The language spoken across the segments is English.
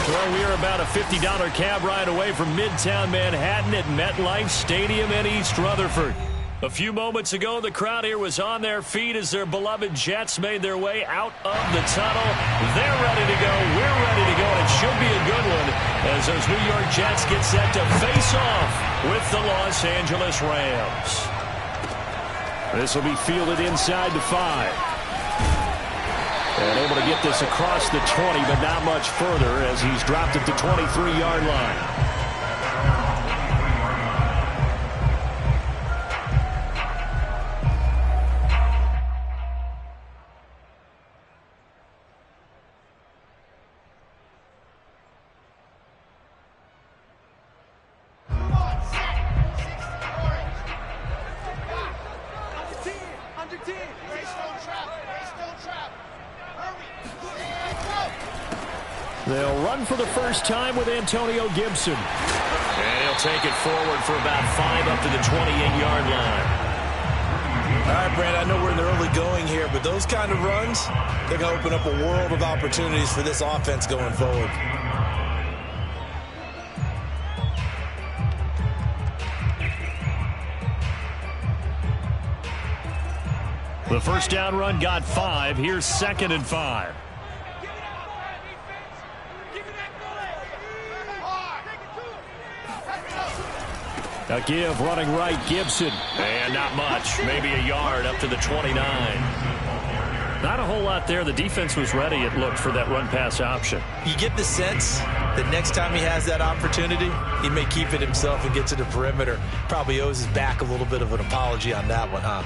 Well, we are about a $50 cab ride away from Midtown Manhattan at MetLife Stadium in East Rutherford. A few moments ago, the crowd here was on their feet as their beloved Jets made their way out of the tunnel. They're ready to go. We're ready to go. And it should be a good one as those New York Jets get set to face off with the Los Angeles Rams. This will be fielded inside the 5. And able to get this across the 20, but not much further as he's dropped at the 23-yard line. They'll run for the first time with Antonio Gibson. And he'll take it forward for about 5 up to the 28-yard line. All right, Brad, I know we're in the early going here, but those kind of runs, they're going to open up a world of opportunities for this offense going forward. The first down run got 5. Here's 2nd and 5. A give running right, Gibson. And not much. Maybe a yard up to the 29. Not a whole lot there. The defense was ready, it looked, for that run-pass option. You get the sense that next time he has that opportunity, he may keep it himself and get to the perimeter. Probably owes his back a little bit of an apology on that one, huh?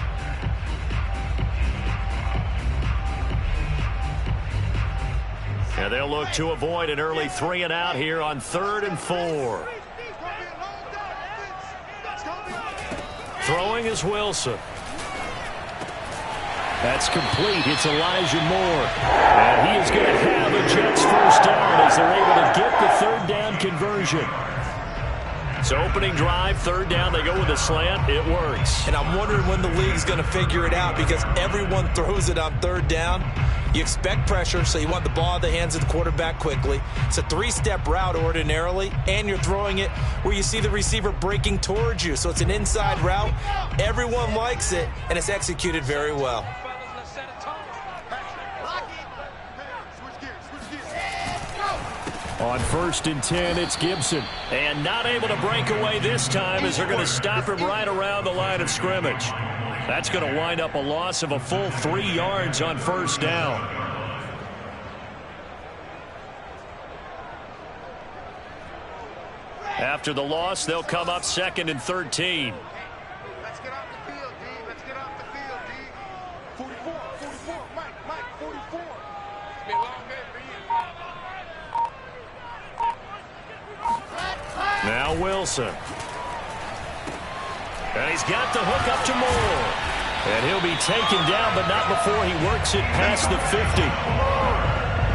And they'll look to avoid an early 3 and out here on 3rd and 4. Throwing is Wilson. That's complete. It's Elijah Moore. And he is going to have a Jets first down as they're able to get the 3rd down conversion. So opening drive, 3rd down, they go with a slant. It works. And I'm wondering when the league's going to figure it out because everyone throws it on 3rd down. You expect pressure, so you want the ball in the hands of the quarterback quickly. It's a 3-step route ordinarily, and you're throwing it where you see the receiver breaking towards you. So it's an inside route. Everyone likes it, and it's executed very well. On 1st and 10, it's Gibson. And not able to break away this time as they're going to stop him right around the line of scrimmage. That's going to wind up a loss of a full 3 yards on 1st down. After the loss, they'll come up 2nd and 13. Let's get off the field, D. Let's get off the field, D. 44, 44, Mike, 44. It's been a long day for you. Now Wilson. And he's got the hook up to Moore. And he'll be taken down, but not before he works it past the 50.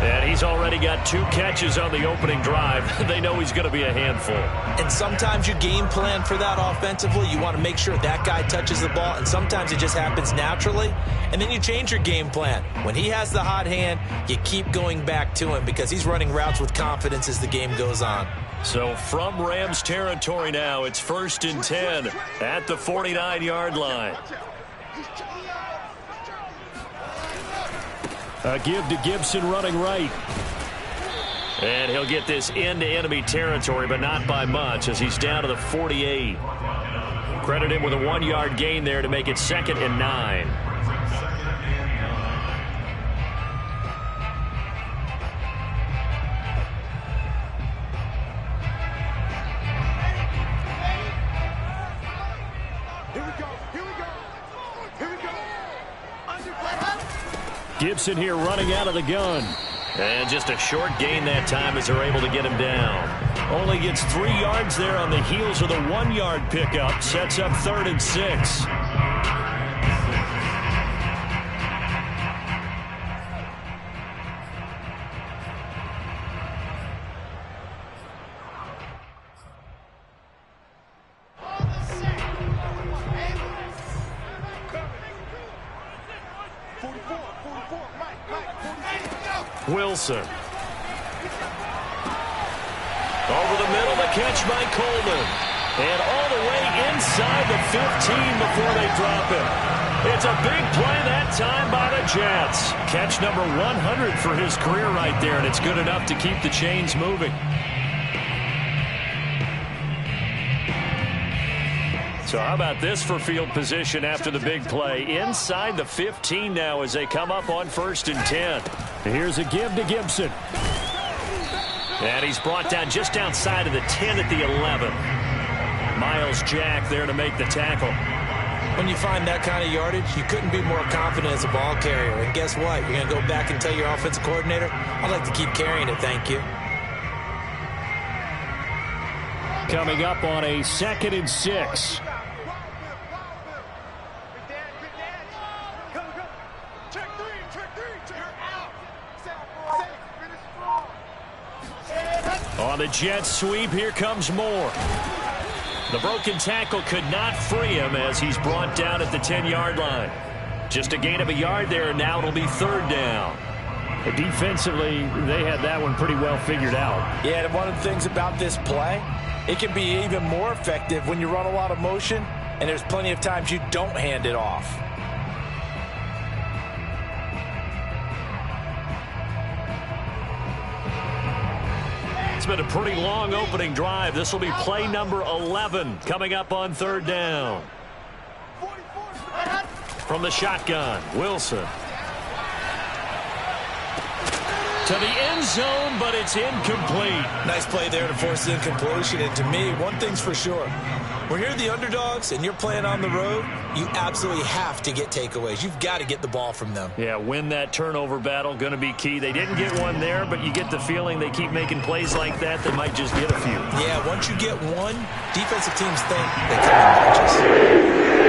And he's already got 2 catches on the opening drive. They know he's going to be a handful. And sometimes you game plan for that offensively. You want to make sure that guy touches the ball, and sometimes it just happens naturally. And then you change your game plan. When he has the hot hand, you keep going back to him because he's running routes with confidence as the game goes on. So from Rams territory now, it's 1st and 10 at the 49-yard line. A give to Gibson running right. And he'll get this into enemy territory, but not by much as he's down to the 48. Credit him with a 1-yard gain there to make it 2nd and 9. Gibson here running out of the gun. And just a short gain that time as they're able to get him down. Only gets 3 yards there on the heels of the 1-yard pickup. Sets up 3rd and 6. Wilson. the middle, the catch by Coleman. And all the way inside the 15 before they drop him. It's a big play that time by the Jets. Catch number 100 for his career right there, and it's good enough to keep the chains moving. So how about this for field position after the big play? Inside the 15 now as they come up on 1st and 10. Here's a give to Gibson. And he's brought down just outside of the 10 at the 11. Myles Jack there to make the tackle. When you find that kind of yardage, you couldn't be more confident as a ball carrier. And guess what? You're going to go back and tell your offensive coordinator, I'd like to keep carrying it, thank you. Coming up on a 2nd and 6. On the Jets sweep, here comes Moore. The broken tackle could not free him as he's brought down at the 10-yard line. Just a gain of a yard there, and now it'll be 3rd down. Defensively, they had that one pretty well figured out. Yeah, and one of the things about this play, it can be even more effective when you run a lot of motion, and there's plenty of times you don't hand it off. It's been a pretty long opening drive. This will be play number 11 coming up on 3rd down. From the shotgun, Wilson. To the end zone, but it's incomplete. Nice play there to force the incompletion. And to me, one thing's for sure. When you're the underdogs and you're playing on the road, you absolutely have to get takeaways. You've got to get the ball from them. Yeah, win that turnover battle, going to be key. They didn't get one there, but you get the feeling they keep making plays like that. They might just get a few. Yeah, once you get one, defensive teams think they come in bunches.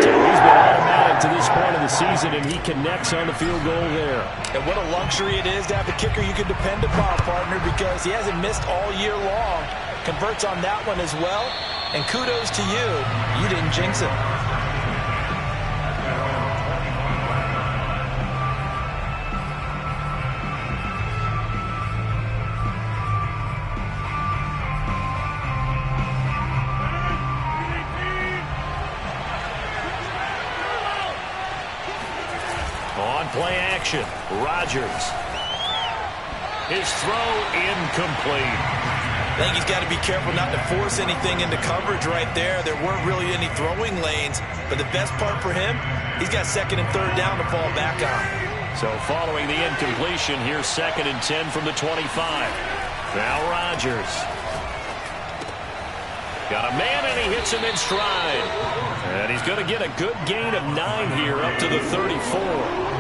So he's been automatic to this point of the season, and he connects on the field goal there. And what a luxury it is to have a kicker you can depend upon, partner, because he hasn't missed all year long. Converts on that one as well. And kudos to you. You didn't jinx it. On play action, Rodgers. His throw incomplete. I think he's got to be careful not to force anything into coverage right there. There weren't really any throwing lanes, but the best part for him, he's got 2nd and 3rd down to fall back on. So following the incompletion, here's 2nd and 10 from the 25. Now Rodgers. Got a man, and he hits him in stride. And he's going to get a good gain of 9 here up to the 34.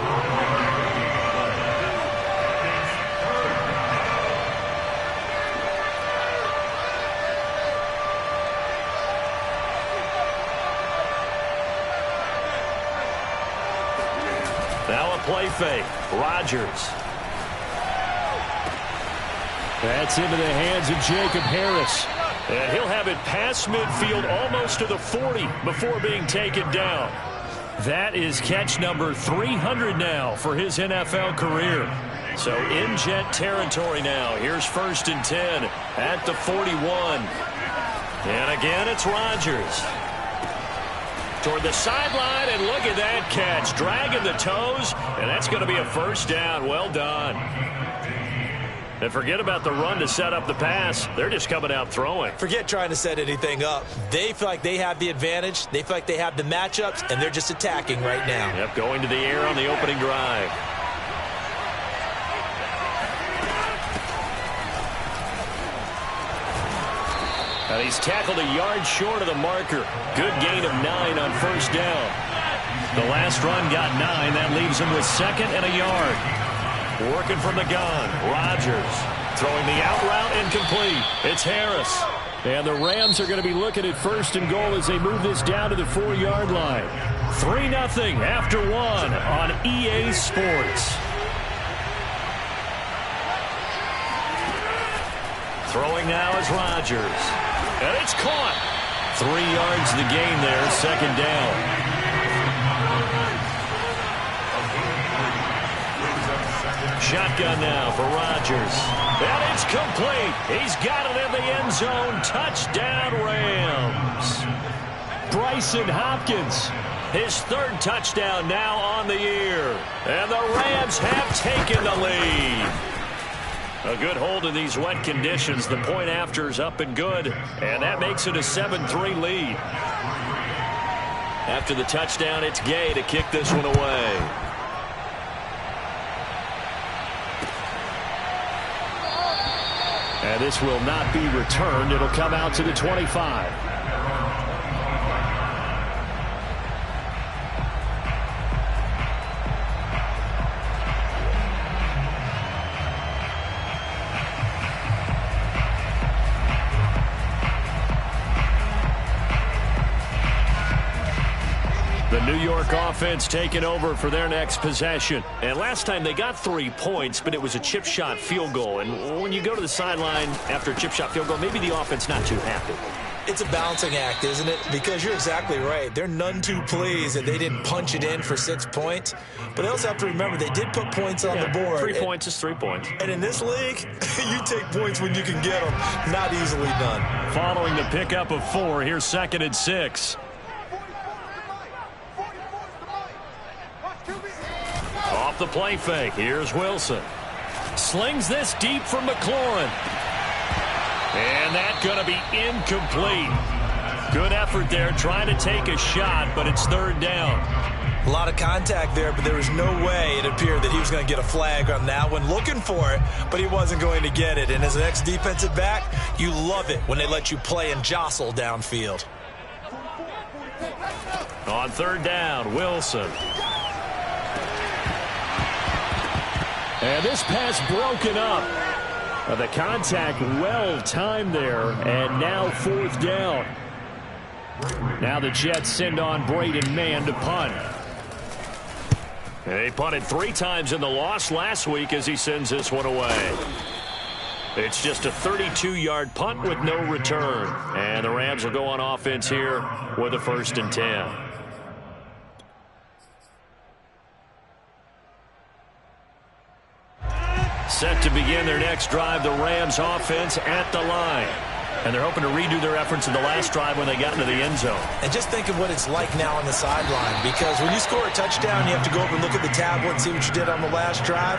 Now a play fake. Rodgers. That's into the hands of Jacob Harris. And he'll have it past midfield almost to the 40 before being taken down. That is catch number 300 now for his NFL career. So in Jet territory now. Here's 1st and 10 at the 41. And again, it's Rodgers. Toward the sideline, and look at that catch. Dragging the toes, and that's going to be a 1st down. Well done. And forget about the run to set up the pass. They're just coming out throwing. Forget trying to set anything up. They feel like they have the advantage. They feel like they have the matchups, and they're just attacking right now. Yep, going to the air on the opening drive. And he's tackled a yard short of the marker. Good gain of 9 on 1st down. The last run got 9. That leaves him with 2nd and a yard. Working from the gun. Rodgers throwing the out route incomplete. It's Harris. And the Rams are going to be looking at 1st and goal as they move this down to the 4-yard line. 3-0 after 1 on EA Sports. Throwing now is Rodgers. And it's caught. 3 yards the gain there, 2nd down. Shotgun now for Rodgers. And it's complete. He's got it in the end zone. Touchdown, Rams. Bryson Hopkins, his third touchdown now on the year. And the Rams have taken the lead. A good hold in these wet conditions. The point after is up and good. And that makes it a 7-3 lead. After the touchdown, it's Gay to kick this one away. And this will not be returned. It'll come out to the 25. The New York offense taking over for their next possession. And last time they got 3 points, but it was a chip shot field goal. And when you go to the sideline after a chip shot field goal, maybe the offense not too happy. It's a balancing act, isn't it? Because you're exactly right. They're none too pleased that they didn't punch it in for 6 points. But they also have to remember they did put points on the board. 3 points is 3 points. And in this league, you take points when you can get them. Not easily done. Following the pickup of 4, here's 2nd and 6. Off the play fake. Here's Wilson. Slings this deep from McLaurin. And that's going to be incomplete. Good effort there trying to take a shot, but it's 3rd down. A lot of contact there, but there was no way it appeared that he was going to get a flag on that one. Looking for it, but he wasn't going to get it. And as an ex-defensive back, you love it when they let you play and jostle downfield. On 3rd down, Wilson. And this pass broken up. The contact well timed there, and now 4th down. Now the Jets send on Braden Mann to punt. They punted 3 times in the loss last week as he sends this one away. It's just a 32-yard punt with no return. And the Rams will go on offense here with a 1st and 10. Set to begin their next drive, the Rams offense at the line. And they're hoping to redo their efforts in the last drive when they got into the end zone. And just think of what it's like now on the sideline, because when you score a touchdown, you have to go up and look at the tablet and see what you did on the last drive.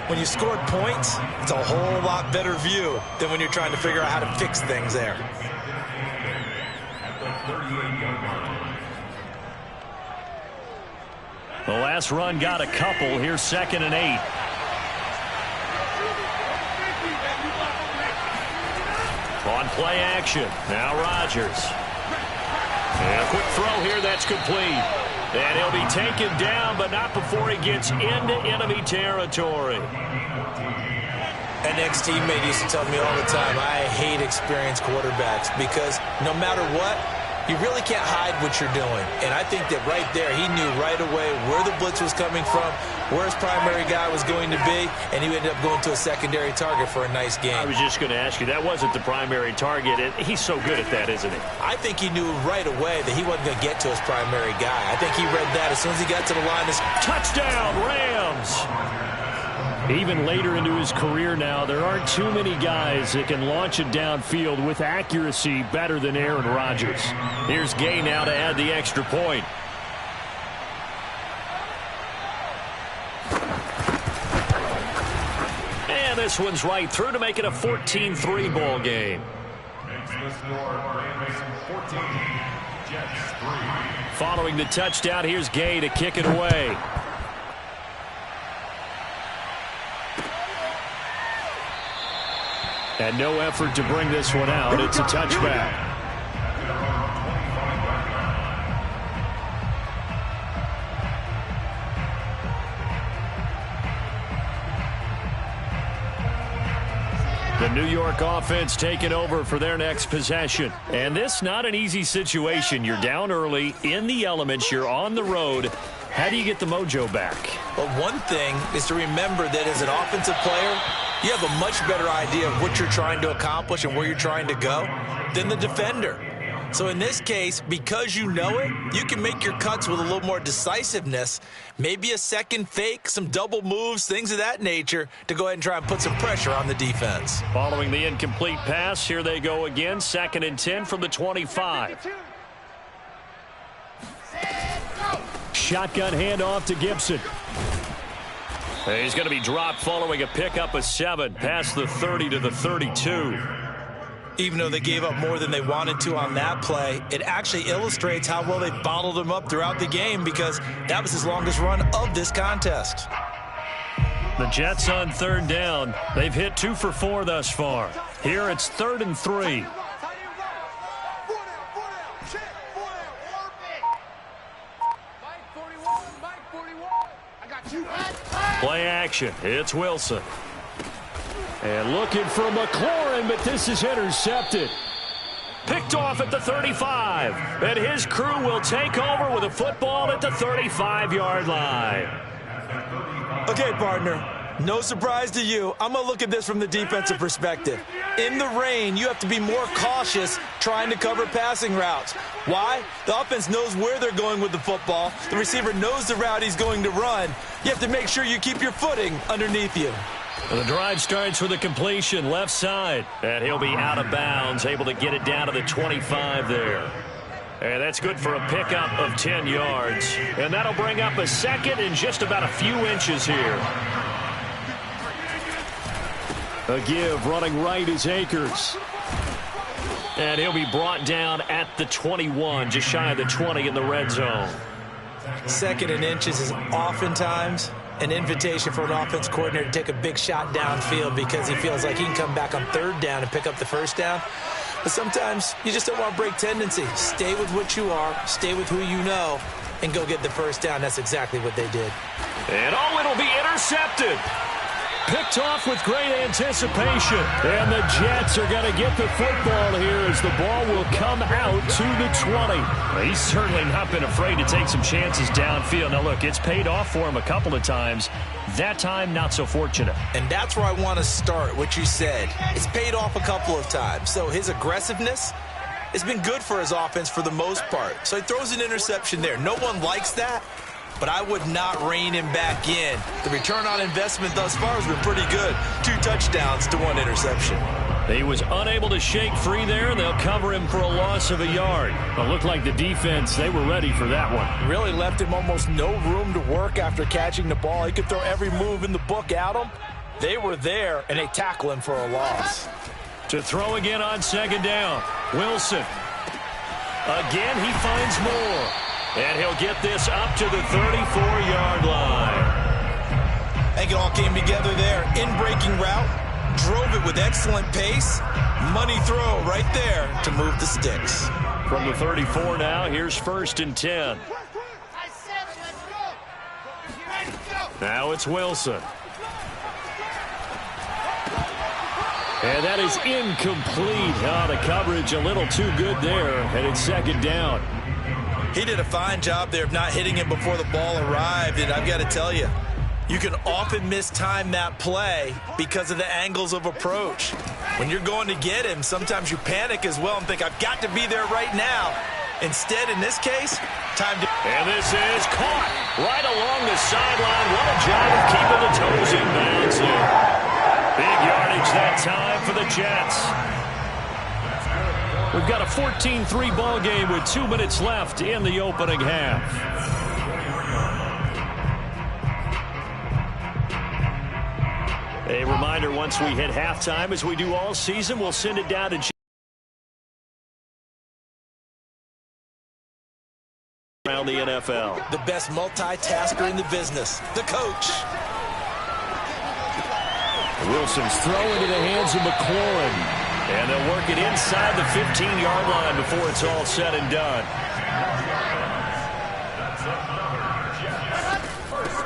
When you scored points, it's a whole lot better view than when you're trying to figure out how to fix things there. The last run got a couple. Here's 2nd and 8. On play action. Now Rodgers. And a quick throw here that's complete. And he'll be taken down, but not before he gets into enemy territory. An ex-teammate used to tell me all the time, I hate experienced quarterbacks because no matter what, you really can't hide what you're doing. And I think that right there, he knew right away where the blitz was coming from, where his primary guy was going to be, and he ended up going to a secondary target for a nice game. I was just going to ask you, that wasn't the primary target, and he's so good at that, isn't he? I think he knew right away that he wasn't going to get to his primary guy. I think he read that as soon as he got to the line. Touchdown, Rams! Even later into his career now, there aren't too many guys that can launch it downfield with accuracy better than Aaron Rodgers. Here's Gay now to add the extra point. And this one's right through to make it a 14-3 ball game. Following the touchdown, here's Gay to kick it away. And no effort to bring this one out. It's a touchback. The New York offense taking over for their next possession. And this not an easy situation. You're down early, in the elements, you're on the road. How do you get the mojo back? Well, one thing is to remember that as an offensive player, you have a much better idea of what you're trying to accomplish and where you're trying to go than the defender. So in this case, because you know it, you can make your cuts with a little more decisiveness, maybe a second fake, some double moves, things of that nature, to go ahead and try and put some pressure on the defense. Following the incomplete pass, here they go again, 2nd and 10 from the 25. Shotgun handoff to Gibson. He's going to be dropped following a pickup of 7 past the 30 to the 32. Even though they gave up more than they wanted to on that play, it actually illustrates how well they bottled him up throughout the game, because that was his longest run of this contest. The Jets on 3rd down. They've hit 2 for 4 thus far. Here it's 3rd and 3. Play action. It's Wilson. And looking for McLaurin, but this is intercepted. Picked off at the 35. And his crew will take over with a football at the 35-yard line. Okay, partner, no surprise to you. I'm going to look at this from the defensive perspective. In the rain, you have to be more cautious trying to cover passing routes. Why? The offense knows where they're going with the football. The receiver knows the route he's going to run. You have to make sure you keep your footing underneath you. The drive starts with a completion left side. And he'll be out of bounds, able to get it down to the 25 there. And that's good for a pickup of 10 yards. And that'll bring up a 2nd and just about a few inches here. A give running right is Akers. And he'll be brought down at the 21, just shy of the 20 in the red zone. 2nd and inches is oftentimes an invitation for an offense coordinator to take a big shot downfield because he feels like he can come back on 3rd down and pick up the 1st down. But sometimes you just don't want to break tendency. Stay with what you are, stay with who you know, and go get the 1st down. That's exactly what they did. And it'll be intercepted. Picked off with great anticipation. And the Jets are going to get the football here as the ball will come out to the 20. He's certainly not been afraid to take some chances downfield. Now, look, it's paid off for him a couple of times. That time, not so fortunate. And that's where I want to start, what you said. It's paid off a couple of times. So his aggressiveness has been good for his offense for the most part. So he throws an interception there. No one likes that, but I would not rein him back in. The return on investment thus far has been pretty good. 2 touchdowns to 1 interception. He was unable to shake free there, and they'll cover him for a loss of a yard. It looked like the defense, they were ready for that one. Really left him almost no room to work after catching the ball. He could throw every move in the book at him. They were there, and they tackle him for a loss. To throw again on 2nd down. Wilson. Again, he finds more. And he'll get this up to the 34-yard line. I think it all came together there. In-breaking route. Drove it with excellent pace. Money throw right there to move the sticks. From the 34 now, here's 1st and 10. Now it's Wilson. And that is incomplete. Oh, the coverage a little too good there. And it's 2nd down. He did a fine job there of not hitting him before the ball arrived. And I've got to tell you, you can often mistime that play because of the angles of approach. When you're going to get him, sometimes you panic as well and think, I've got to be there right now. Instead, in this case, time to... And this is caught right along the sideline. What a job of keeping the toes in bounds here. Big yardage that time for the Jets. We've got a 14-3 ball game with 2 minutes left in the opening half. A reminder, once we hit halftime, as we do all season, we'll send it down to around the NFL. The best multitasker in the business, the coach. Wilson's throw into the hands of McLaurin. And they'll work it inside the 15-yard line before it's all said and done.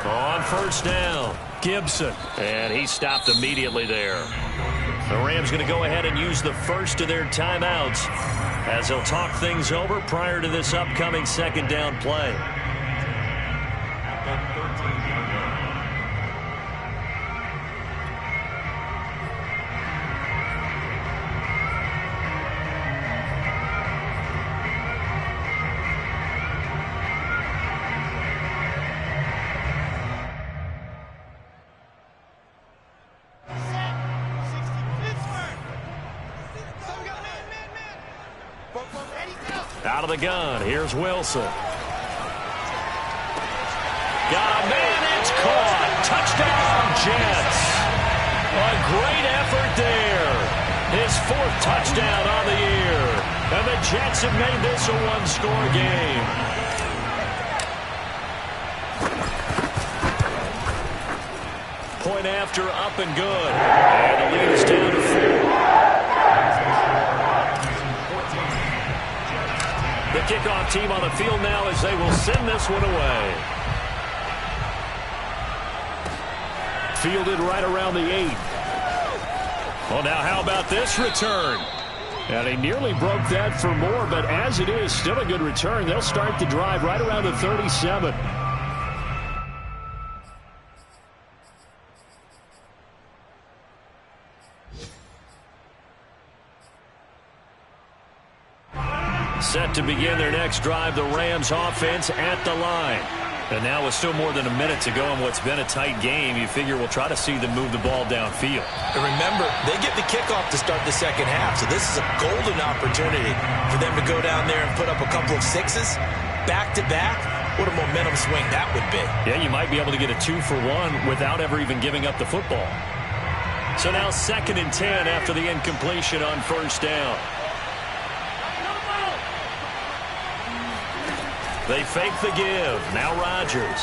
On 1st down, Gibson. And he stopped immediately there. The Rams going to go ahead and use the first of their timeouts as they'll talk things over prior to this upcoming 2nd down play. Out of the gun, here's Wilson. Got a man, it's caught. Touchdown, Jets. A great effort there. His 4th touchdown on the year. And the Jets have made this a one-score game. Point after, up and good. And the lead is down to 4. The kickoff team on the field now as they will send this one away. Fielded right around the 8. Well, now how about this return? And he nearly broke that for more, but as it is, still a good return. They'll start the drive right around the 37. Set to begin their next drive, the Rams offense at the line. And now with still more than a minute to go in what's been a tight game, you figure we'll try to see them move the ball downfield. And remember, they get the kickoff to start the second half, so this is a golden opportunity for them to go down there and put up a couple of sixes back-to-back. What a momentum swing that would be. Yeah, you might be able to get a 2-for-1 without ever even giving up the football. So now 2nd and 10 after the incompletion on first down. They fake the give. Now Rodgers.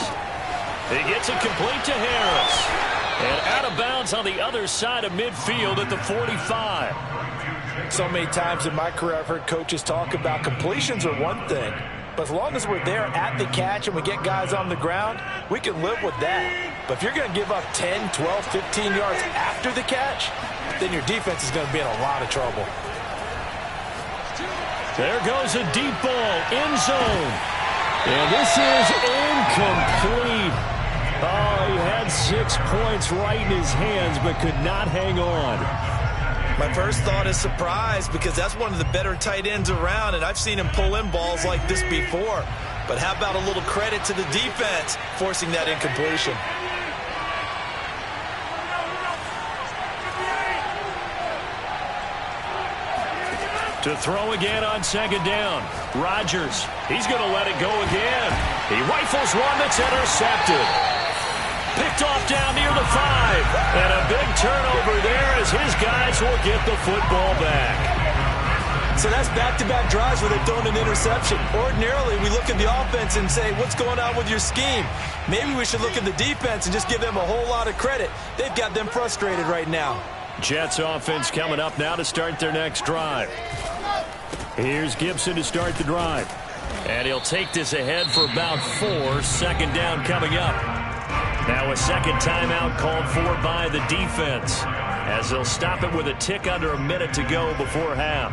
He gets it complete to Harris. And out of bounds on the other side of midfield at the 45. So many times in my career I've heard coaches talk about completions are one thing, but as long as we're there at the catch and we get guys on the ground, we can live with that. But if you're going to give up 10, 12, 15 yards after the catch, then your defense is going to be in a lot of trouble. There goes a deep ball, end zone. And this is incomplete. Oh, he had 6 points right in his hands, but could not hang on. My first thought is surprise, because that's one of the better tight ends around, and I've seen him pull in balls like this before. But how about a little credit to the defense forcing that incompletion? To throw again on second down. Rodgers, he's going to let it go again. He rifles one that's intercepted. Picked off down near the 5. And a big turnover there as his guys will get the football back. So that's back-to-back drives where they've thrown an interception. Ordinarily, we look at the offense and say, what's going on with your scheme? Maybe we should look at the defense and just give them a whole lot of credit. They've got them frustrated right now. Jets offense coming up now to start their next drive. Here's Gibson to start the drive. And he'll take this ahead for about 4. Second down coming up. Now a second timeout called for by the defense, as they'll stop it with a tick under a minute to go before half.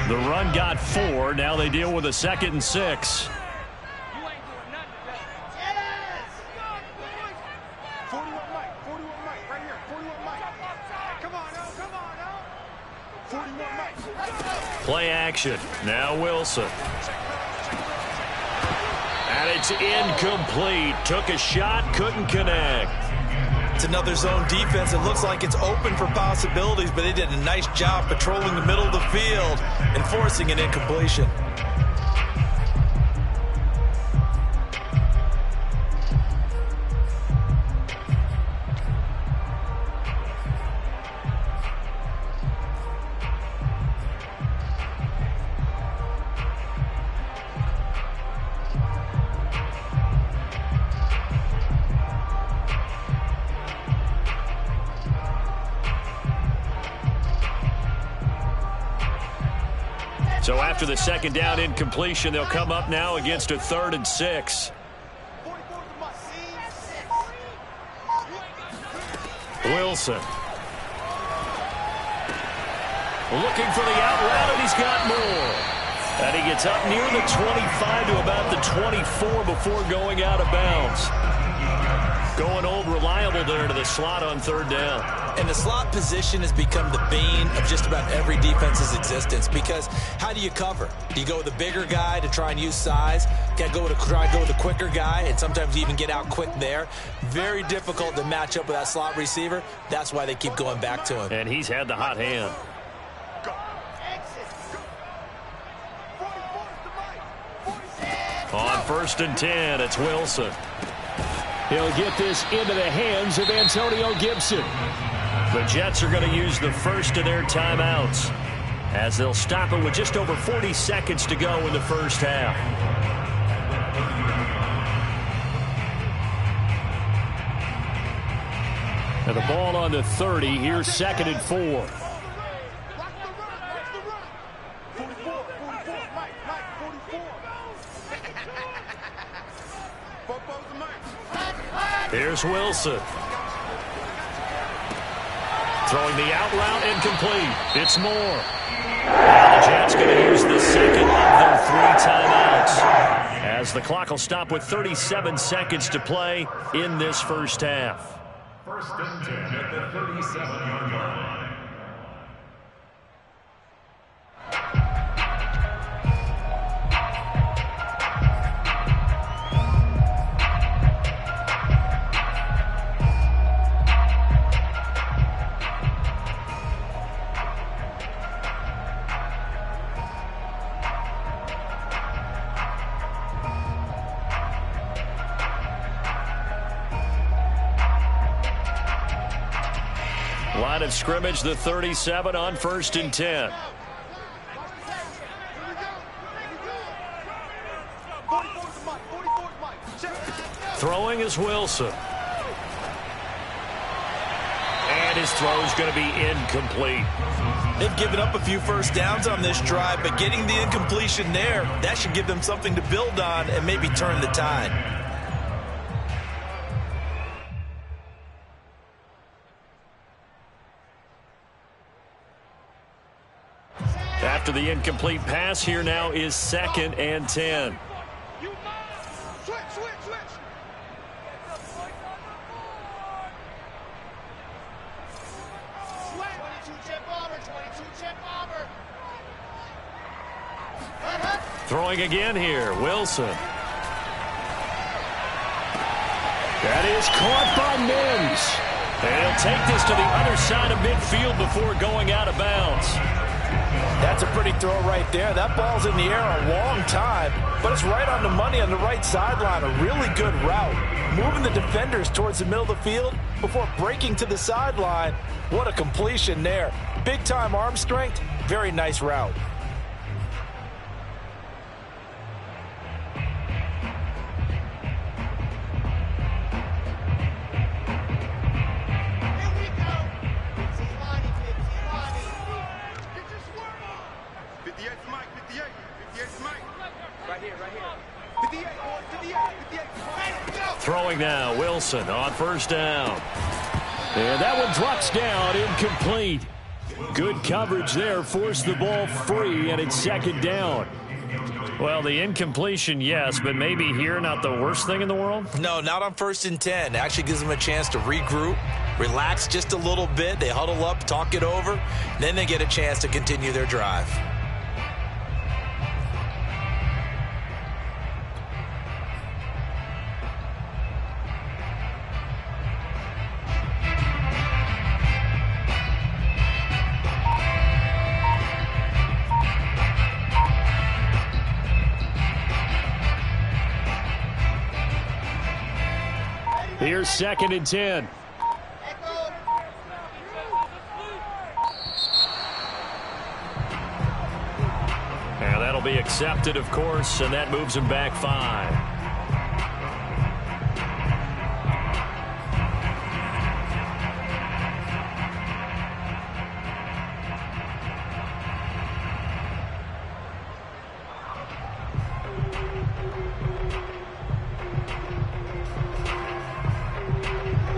The run got 4. Now they deal with a 2nd and 6. 41 Mike, right here, 41 Mike. Come on now. 41 Mike. Play action. Now Wilson. And it's incomplete. Took a shot, couldn't connect. It's another zone defense. It looks like it's open for possibilities, but they did a nice job patrolling the middle of the field and forcing an incompletion. So after the second down incompletion, they'll come up now against a 3rd and 6. Wilson. Looking for the out route, and he's got more. And he gets up near the 25 to about the 24 before going out of bounds. Going old reliable there to the slot on third down. And the slot position has become the bane of just about every defense's existence, because how do you cover? Do you go with the bigger guy to try and use size? Try to go with the quicker guy, and sometimes you even get out quick there. Very difficult to match up with that slot receiver. That's why they keep going back to him. And he's had the hot hand. On 1st and 10, it's Wilson. He'll get this into the hands of Antonio Gibson. The Jets are going to use the first of their timeouts, as they'll stop it with just over 40 seconds to go in the first half. And the ball on the 30. Here's 2nd and 4. Here's Wilson. Throwing the out route, incomplete. It's Moore. Now the Jets going to use the second of their 3 timeouts, as the clock will stop with 37 seconds to play in this first half. 1st and 10 at the 37-yard line. Line of scrimmage, the 37 on 1st and 10. Throwing is Wilson. And his throw is going to be incomplete. They've given up a few first downs on this drive, but getting the incompletion there, that should give them something to build on and maybe turn the tide. After the incomplete pass, here now is 2nd and 10. Throwing again here, Wilson. That is caught by Mims. And he'll take this to the other side of midfield before going out of bounds. That's a pretty throw right there. That ball's in the air a long time, but it's right on the money on the right sideline. A really good route. Moving the defenders towards the middle of the field before breaking to the sideline. What a completion there. Big-time arm strength. Very nice route. Throwing now, Wilson on 1st down. And that one drops down, incomplete. Good coverage there, forced the ball free, and it's 2nd down. Well, the incompletion, yes, but maybe here not the worst thing in the world? No, not on 1st and 10. It actually gives them a chance to regroup, relax just a little bit. They huddle up, talk it over, then they get a chance to continue their drive. Here's 2nd and 10. And that'll be accepted, of course, and that moves him back 5.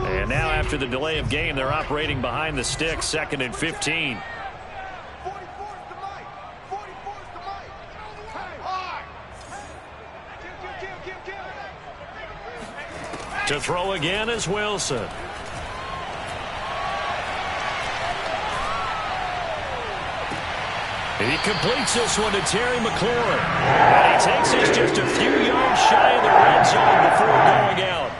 And now after the delay of game, they're operating behind the sticks, 2nd and 15. To throw again is Wilson. He completes this one to Terry McLaurin. And he takes us just a few yards shy of the red zone before going out.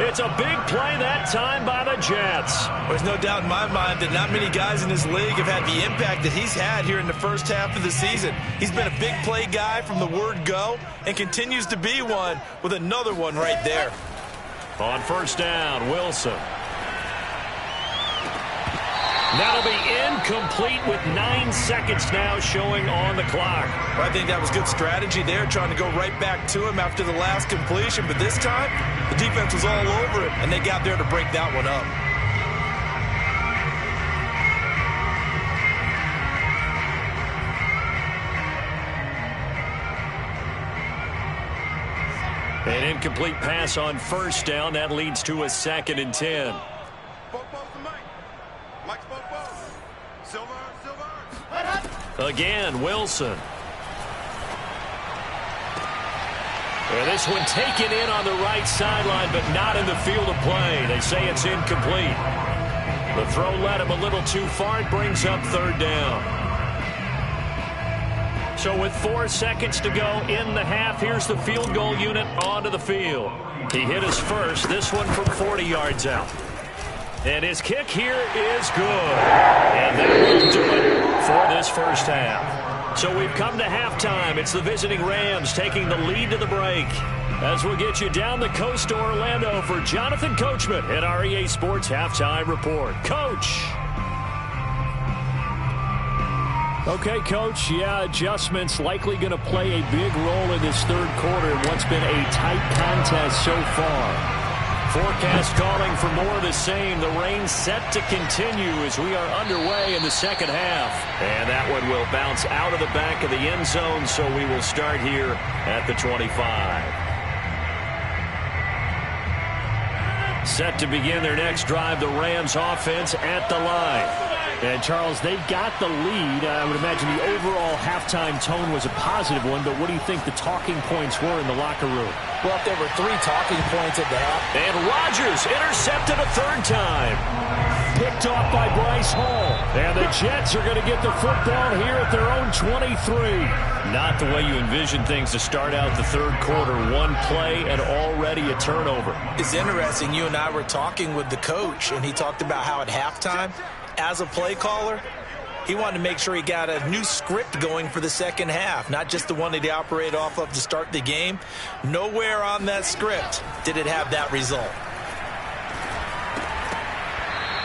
It's a big play that time by the Jets. There's no doubt in my mind that not many guys in this league have had the impact that he's had here in the first half of the season. He's been a big play guy from the word go and continues to be one with another one right there. On first down, Wilson. That'll be incomplete with 9 seconds now showing on the clock. Well, I think that was good strategy there, trying to go right back to him after the last completion. But this time, the defense was all over it, and they got there to break that one up. An incomplete pass on first down. That leads to a 2nd and 10. Again, Wilson. And this one taken in on the right sideline, but not in the field of play. They say it's incomplete. The throw led him a little too far. It brings up 3rd down. So with 4 seconds to go in the half, here's the field goal unit onto the field. He hit his first, this one from 40 yards out. And his kick here is good. And that will do it for this first half. So we've come to halftime. It's the visiting Rams taking the lead to the break. As we'll get you down the coast to Orlando for Jonathan Coachman at our EA Sports Halftime Report. Coach. Okay, Coach. Yeah, adjustments likely going to play a big role in this 3rd quarter in what's been a tight contest so far. Forecast calling for more of the same. The rain set to continue as we are underway in the 2nd half. And that one will bounce out of the back of the end zone, so we will start here at the 25. Set to begin their next drive, the Rams offense at the line. And, Charles, they've got the lead. I would imagine the overall halftime tone was a positive one, but what do you think the talking points were in the locker room? Well, there were 3 talking points at the half. And Rodgers intercepted a 3rd time. Picked off by Bryce Hall. And the Jets are going to get the football here at their own 23. Not the way you envision things to start out the 3rd quarter. 1 play and already a turnover. It's interesting. You and I were talking with the coach, and he talked about how at halftime, as a play caller, he wanted to make sure he got a new script going for the 2nd half, not just the one that he operated off of to start the game. Nowhere on that script did it have that result.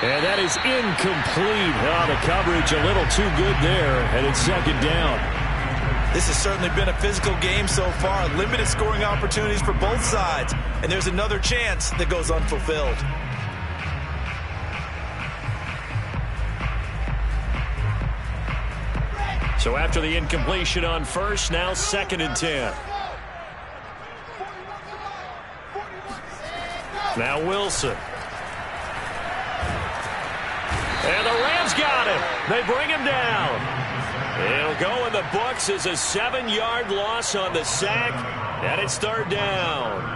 And that is incomplete. Oh, the coverage a little too good there, and it's 2nd down. This has certainly been a physical game so far. Limited scoring opportunities for both sides, and there's another chance that goes unfulfilled. So after the incompletion on first, now 2nd and 10. Now Wilson. And the Rams got him. They bring him down. It'll go in the books as a 7-yard loss on the sack, and it's 3rd down.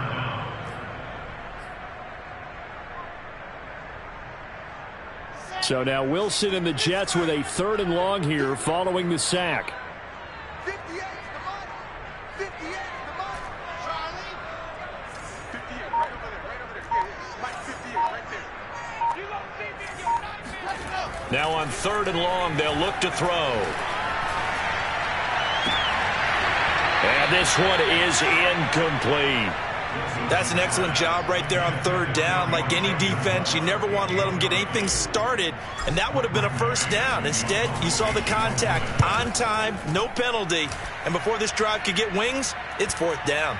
So now Wilson and the Jets with a 3rd and long here following the sack. 58 to Mike. 58 to Mike. Charlie. 58 right over there. Right over there. Yeah, Mike 58 right there. You gonna see me in your nightmare. Let's go. Now on 3rd and long, they'll look to throw. And this one is incomplete. That's an excellent job right there on 3rd down. Like any defense, you never want to let them get anything started, and that would have been a 1st down. Instead, you saw the contact on time, no penalty, and before this drive could get wings, it's 4th down.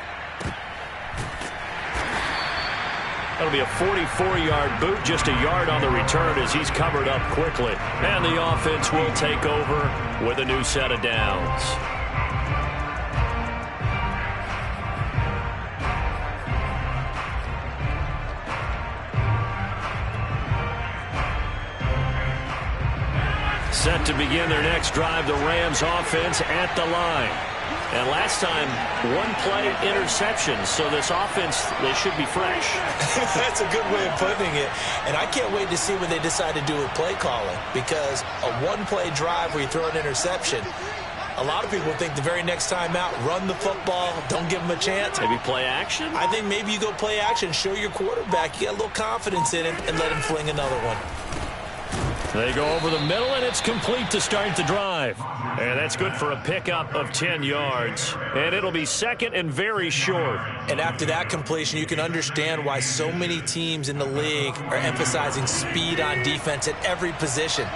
That'll be a 44-yard boot, just a yard on the return as he's covered up quickly. And the offense will take over with a new set of downs. Set to begin their next drive, the Rams offense at the line. And last time, one play interception. So this offense, they should be fresh. That's a good way of putting it. And I can't wait to see what they decide to do with play calling, because a one-play drive where you throw an interception, a lot of people think the very next time out, run the football, don't give them a chance. Maybe play action? I think maybe you go play action, show your quarterback you got a little confidence in him, and let him fling another one. They go over the middle, and it's complete to start the drive. And that's good for a pickup of 10 yards. And it'll be second and very short. And after that completion, you can understand why so many teams in the league are emphasizing speed on defense at every position.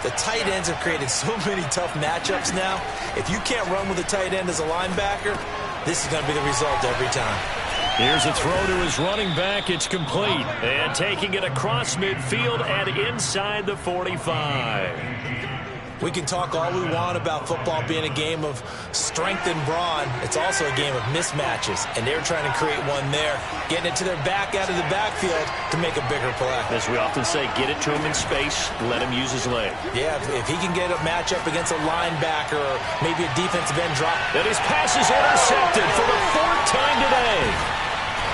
The tight ends have created so many tough matchups now. If you can't run with a tight end as a linebacker, this is going to be the result every time. Here's a throw to his running back. It's complete. And taking it across midfield and inside the 45. We can talk all we want about football being a game of strength and brawn. It's also a game of mismatches, and they're trying to create one there, getting it to their back out of the backfield to make a bigger play. As we often say, get it to him in space, let him use his leg. Yeah, if he can get a matchup against a linebacker or maybe a defensive end drop. And his pass is intercepted for the fourth time today.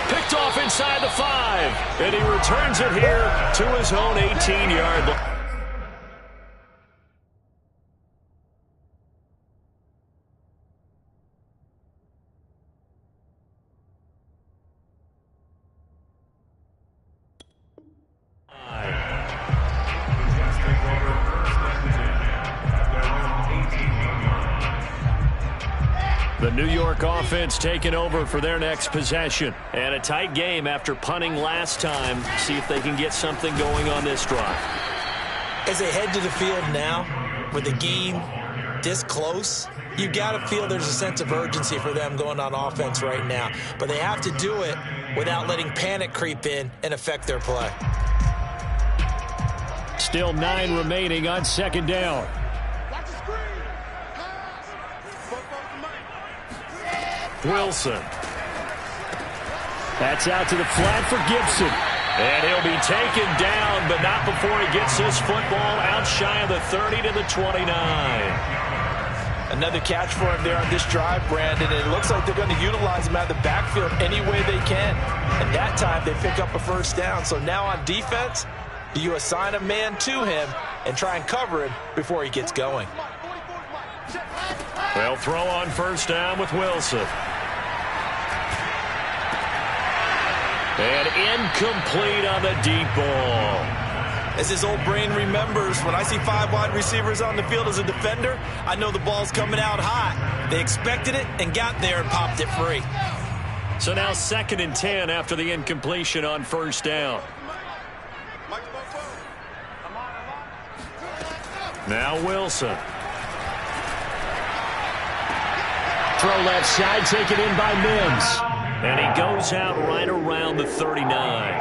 Picked off inside the 5, and he returns it here to his own 18-yard line. The New York offense taking over for their next possession. And a tight game after punting last time. See if they can get something going on this drive. As they head to the field now, with the game this close, you've got to feel there's a sense of urgency for them going on offense right now. But they have to do it without letting panic creep in and affect their play. Still 9 remaining on second down. Wilson. That's out to the flat for Gibson. And he'll be taken down, but not before he gets his football out shy of the 30 to the 29. Another catch for him there on this drive, Brandon. It looks like they're going to utilize him out of the backfield any way they can. And that time they pick up a first down. So now on defense, you assign a man to him and try and cover him before he gets going. They'll throw on first down with Wilson. And incomplete on the deep ball. As his old brain remembers, when I see 5 wide receivers on the field as a defender, I know the ball's coming out hot. They expected it and got there and popped it free. So now 2nd and 10 after the incompletion on first down. Now Wilson. Throw left side, taken in by Mims. And he goes out right around the 39.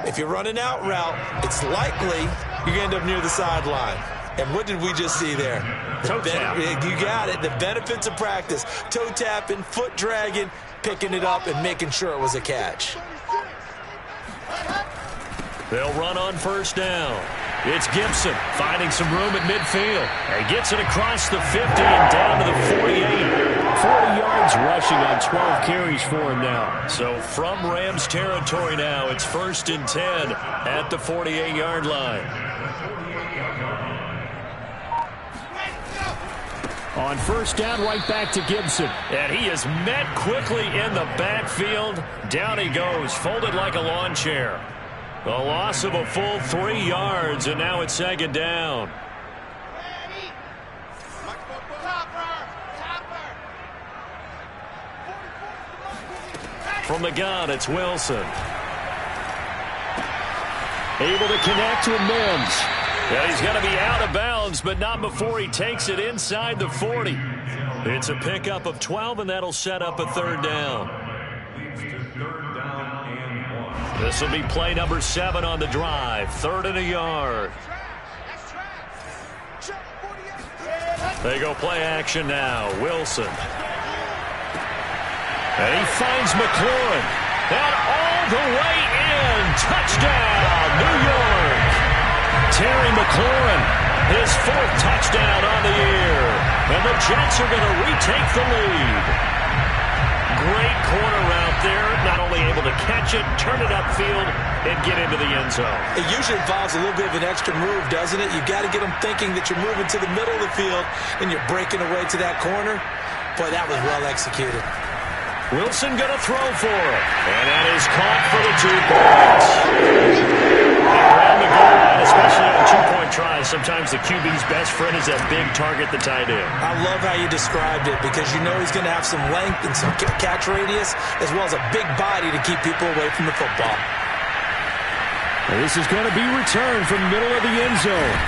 If you're running out route, it's likely you're going to end up near the sideline. And what did we just see there? Toe tap. You got it. The benefits of practice. Toe tapping, foot dragging, picking it up, and making sure it was a catch. They'll run on first down. It's Gibson finding some room at midfield. He gets it across the 50 and down to the 48. 40 yards rushing on 12 carries for him now. So from Rams territory now, it's 1st and 10 at the 48-yard line. On first down, right back to Gibson. And he is met quickly in the backfield. Down he goes, folded like a lawn chair. A loss of a full 3 yards, and now it's 2nd down. From the gun, it's Wilson. Able to connect with Mims. Yeah, he's going to be out of bounds, but not before he takes it inside the 40. It's a pickup of 12, and that'll set up a 3rd down. This will be play number 7 on the drive. 3rd and a yard. They go play action now. Wilson. And he finds McLaurin. And all the way in. Touchdown, New York. Terry McLaurin His 4th touchdown on the year. And the Jets are going to retake the lead. Great corner route there. Not only able to catch it, turn it upfield, and get into the end zone. It usually involves a little bit of an extra move, doesn't it? You've got to get them thinking that you're moving to the middle of the field and you're breaking away to that corner. Boy, that was well executed. Wilson going to throw for it. And that is caught for the 2 points. Around the goal line, especially on 2-point tries, sometimes the QB's best friend is that big target, the tight end. I love how you described it because you know he's going to have some length and some catch radius as well as a big body to keep people away from the football. This is going to be returned from the middle of the end zone.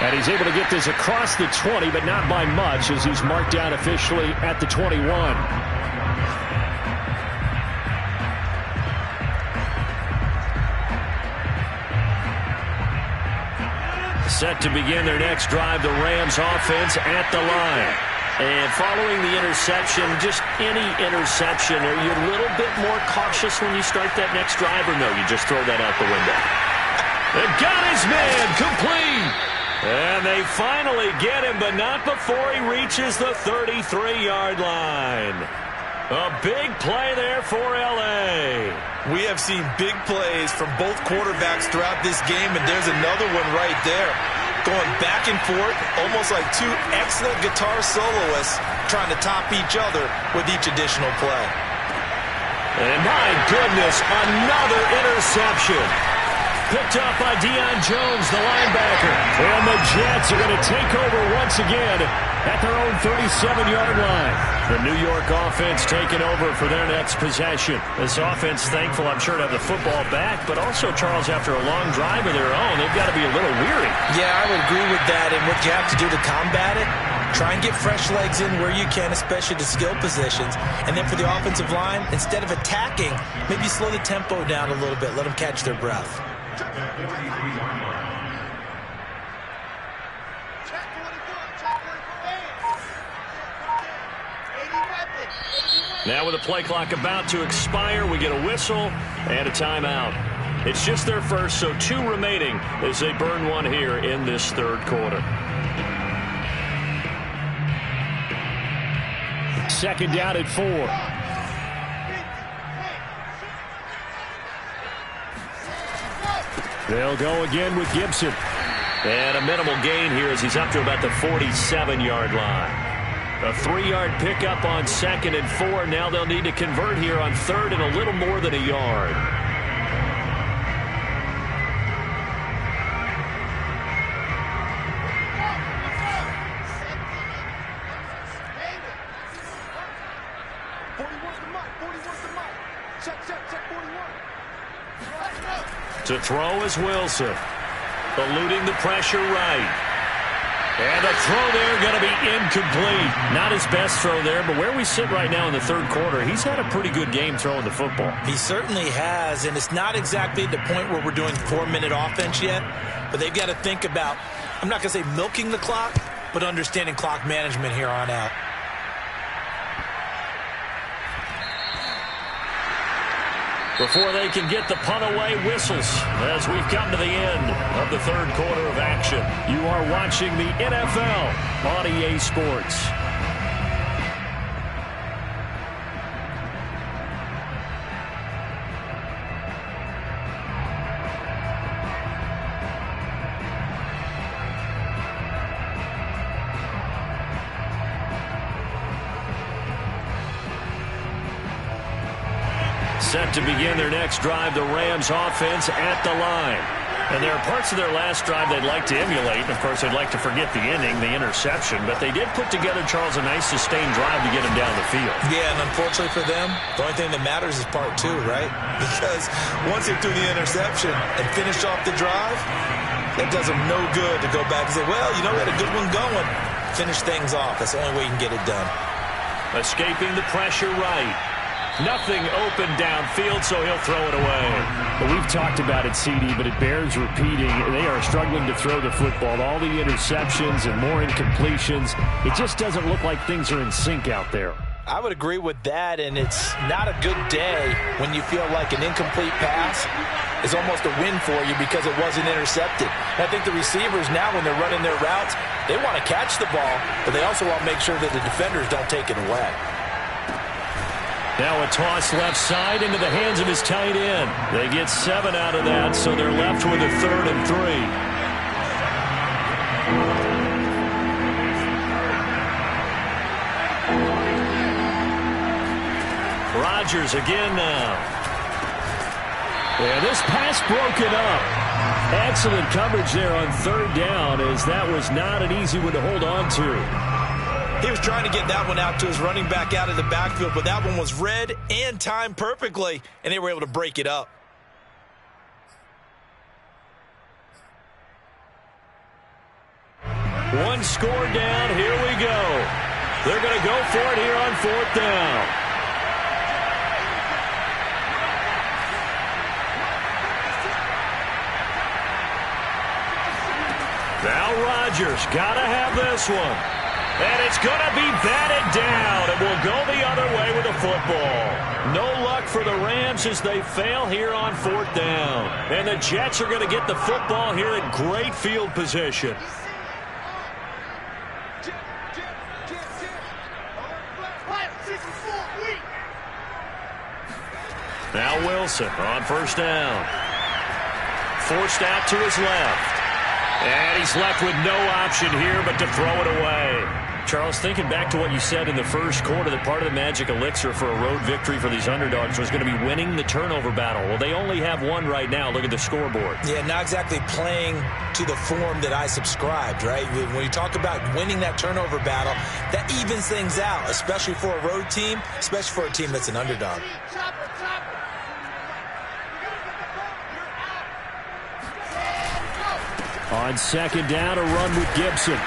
And he's able to get this across the 20, but not by much as he's marked down officially at the 21. Set to begin their next drive, the Rams offense at the line. And following the interception, just any interception, are you a little bit more cautious when you start that next drive, or no, you just throw that out the window? They got his man complete. And they finally get him, but not before he reaches the 33-yard line. A big play there for L.A. We have seen big plays from both quarterbacks throughout this game, and there's another one right there. Going back and forth, almost like 2 excellent guitar soloists trying to top each other with each additional play. And my goodness, another interception. Picked up by Deion Jones, the linebacker. And the Jets are going to take over once again at their own 37-yard line. The New York offense taking over for their next possession. This offense, thankful, I'm sure, to have the football back, but also, Charles, after a long drive of their own, they've got to be a little weary. Yeah, I would agree with that, and what you have to do to combat it, try and get fresh legs in where you can, especially to skill positions. And then for the offensive line, instead of attacking, maybe slow the tempo down a little bit, let them catch their breath. Now with the play clock about to expire, we get a whistle and a timeout. It's just their first, so 2 remaining as they burn one here in this 3rd quarter. 2nd down at 4. They'll go again with Gibson. And a minimal gain here as he's up to about the 47-yard line. A 3-yard pickup on 2nd and 4. Now they'll need to convert here on 3rd and a little more than a yard. To throw is Wilson. Eluding the pressure right. And the throw there going to be incomplete. Not his best throw there, but where we sit right now in the 3rd quarter, he's had a pretty good game throwing the football. He certainly has, and it's not exactly the point where we're doing 4-minute offense yet, but they've got to think about, I'm not going to say milking the clock, but understanding clock management here on out. Before they can get the punt away, whistles as we've come to the end of the 3rd quarter of action. You are watching the NFL on EA Sports. Set to begin their next drive, the Rams offense at the line. And there are parts of their last drive they'd like to emulate. And, of course, they'd like to forget the ending, the interception. But they did put together, Charles, a nice sustained drive to get him down the field. Yeah, and unfortunately for them, the only thing that matters is part 2, right? Because once they threw the interception and finished off the drive, it does them no good to go back and say, well, you know, we had a good one going. Finish things off. That's the only way you can get it done. Escaping the pressure right. Nothing open downfield, so he'll throw it away. Well, we've talked about it, CD, but it bears repeating. They are struggling to throw the football. All the interceptions and more incompletions. It just doesn't look like things are in sync out there. I would agree with that, and it's not a good day when you feel like an incomplete pass is almost a win for you because it wasn't intercepted. And I think the receivers now, when they're running their routes, they want to catch the ball, but they also want to make sure that the defenders don't take it away. Now a toss left side into the hands of his tight end. They get 7 out of that, so they're left with a 3rd and 3. Rodgers again now. Yeah, this pass broken up. Excellent coverage there on 3rd down, as that was not an easy one to hold on to. He was trying to get that one out to his running back out of the backfield, but that one was read and timed perfectly, and they were able to break it up. One score down. Here we go. They're going to go for it here on 4th down. Now Rodgers got to have this one. And it's going to be batted down. It will go the other way with the football. No luck for the Rams as they fail here on 4th down. And the Jets are going to get the football here in great field position. Now Wilson on 1st down. Forced out to his left. And he's left with no option here but to throw it away. Charles, thinking back to what you said in the first quarter, that part of the magic elixir for a road victory for these underdogs was going to be winning the turnover battle. Well, they only have one right now. Look at the scoreboard. Yeah, not exactly playing to the form that I subscribed, right? When you talk about winning that turnover battle, that evens things out, especially for a road team, especially for a team that's an underdog. On 2nd down, a run with Gibson.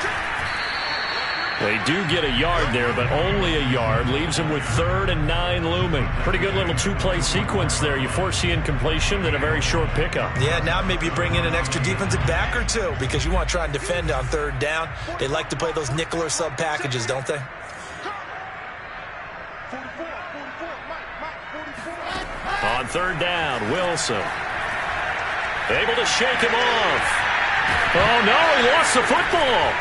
They do get a yard there, but only a yard. Leaves them with 3rd and 9 looming. Pretty good little 2-play sequence there. You force the incompletion, then a very short pickup. Yeah, now maybe you bring in an extra defensive back or two because you want to try and defend on 3rd down. They like to play those nickel or sub packages, don't they? On 3rd down, Wilson. Able to shake him off. Oh, no, he lost the football.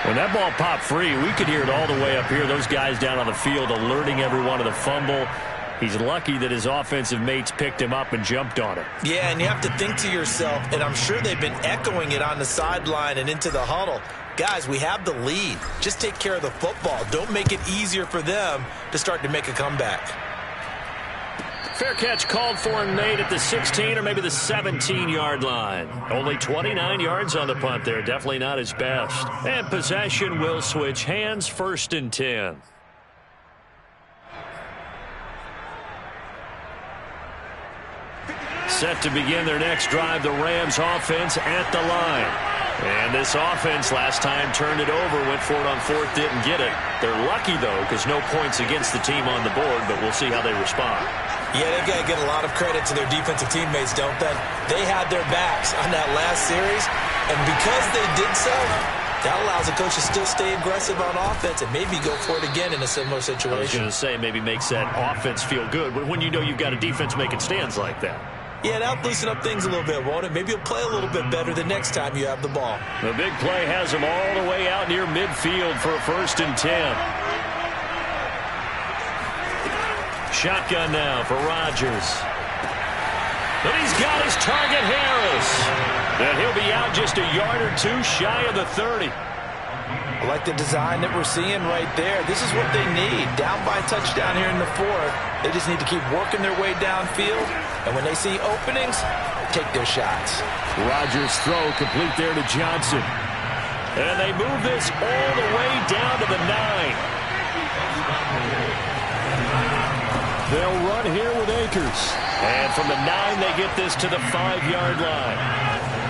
When that ball popped free, we could hear it all the way up here. Those guys down on the field alerting everyone of the fumble. He's lucky that his offensive mates picked him up and jumped on it. Yeah, and you have to think to yourself, and I'm sure they've been echoing it on the sideline and into the huddle. Guys, we have the lead. Just take care of the football. Don't make it easier for them to start to make a comeback. Fair catch called for and made at the 16 or maybe the 17-yard line. Only 29 yards on the punt there. Definitely not his best. And possession will switch hands. 1st and 10. Set to begin their next drive, the Rams offense at the line. And this offense last time turned it over, went for it on 4th, didn't get it. They're lucky, though, because no points against the team on the board, but we'll see how they respond. Yeah, they got to get a lot of credit to their defensive teammates, don't they? They had their backs on that last series, and because they did so, that allows the coach to still stay aggressive on offense and maybe go for it again in a similar situation. I was going to say maybe makes that offense feel good, but when you know you've got a defense making stands like that. Yeah, that'll loosen up things a little bit, won't it? Maybe you'll play a little bit better the next time you have the ball. The big play has him all the way out near midfield for a 1st and 10. Shotgun now for Rodgers. But he's got his target, Harris. And he'll be out just a yard or two shy of the 30. I like the design that we're seeing right there. This is what they need. Down by a touchdown here in the 4th. They just need to keep working their way downfield. And when they see openings, take their shots. Rodgers' throw complete there to Johnson. And they move this all the way down to the 9. They'll run here with Akers. And from the 9, they get this to the 5-yard line.